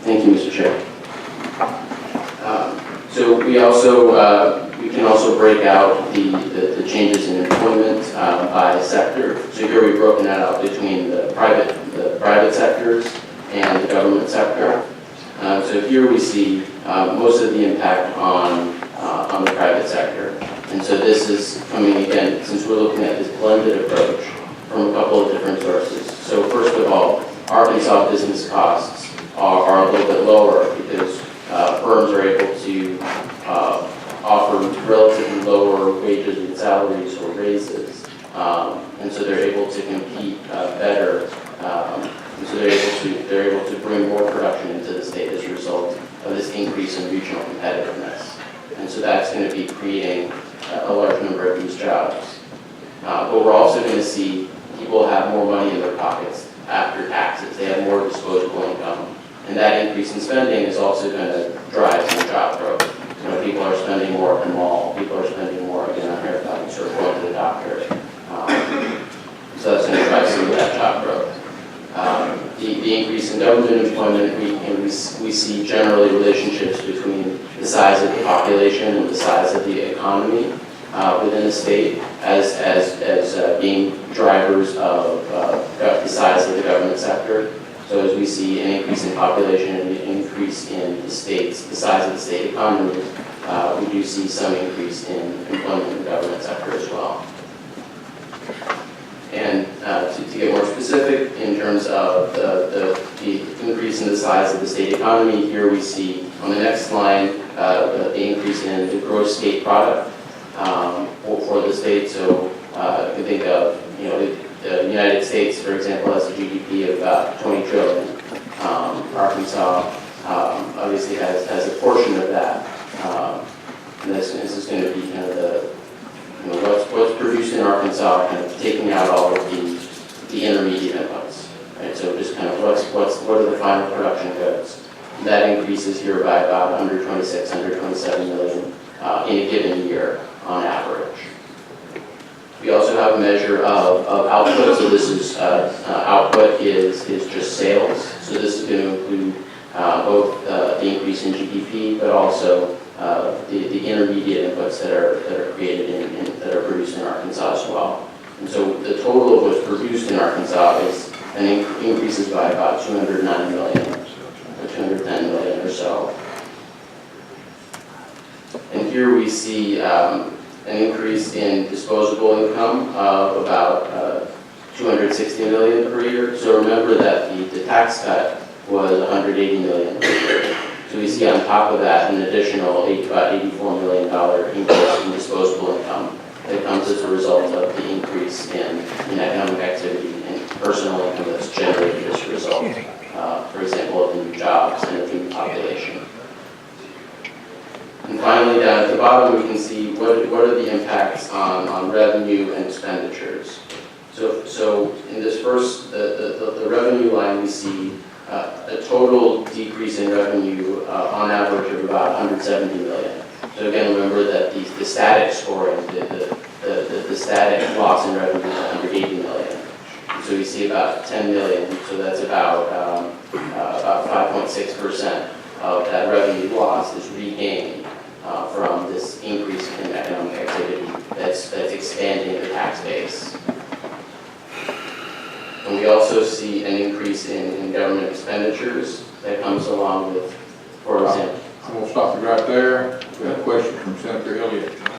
Thank you, Mr. Chair. So we can also break out the changes in employment by sector. So here we've broken that out between the private sectors and the government sector. So here we see most of the impact on the private sector. And so this is coming again, since we're looking at this blended approach from a couple of different sources. So first of all, Arkansas business costs are a little bit lower because firms are able to offer relatively lower wages and salaries or raises, and so they're able to compete better. And so they're able to bring more production into the state as a result of this increase in regional competitiveness. And so that's going to be creating a large number of these jobs. But we're also going to see people have more money in their pockets after taxes. They have more disposable income. And that increase in spending is also going to drive some job growth. You know, people are spending more at the mall. People are spending more again on haircuts or going to the doctor. So that's going to drive some of that job growth. The increase in government employment, we see generally relationships between the size of the population and the size of the economy within the state as being drivers of the size of the government sector. So as we see an increase in population and an increase in the size of the state economy, we do see some increase in employment in the government sector as well. And to get more specific in terms of the increase in the size of the state economy, here we see on the next line the increase in the gross state product for the state. So you can think of, you know, the United States, for example, has a GDP of about 20 trillion. Arkansas obviously has a portion of that. And this is going to be kind of the, you know, what's produced in Arkansas, kind of taking out all of the intermediate inputs, right? So just kind of what are the final production goods? And that increases here by about 126, 127 million in a given year on average. We also have a measure of output. So this is output is just sales. So this is going to include both the increase in GDP, but also the intermediate inputs that are created that are produced in Arkansas as well. And so the total of what's produced in Arkansas is increases by about 209 million, or 210 million or so. And here we see an increase in disposable income of about 260 million per year. So remember that the tax cut was 180 million per year. So we see on top of that an additional about $84 million increase in disposable income that comes as a result of the increase in economic activity and personal income that's generated as a result, for example, of the new jobs and of the new population. And finally, down at the bottom, we can see what are the impacts on revenue and expenditures. So in this first, the revenue line, we see a total decrease in revenue on average of about 170 million. So again, remember that the static scoring, the static loss in revenue is 180 million. So we see about 10 million. So that's about 5.6% of that revenue loss is regained from this increase in economic activity that's expanding the tax base. And we also see an increase in government expenditures that comes along with, for example. I'm going to stop you right there. We have a question from Senator Elliott.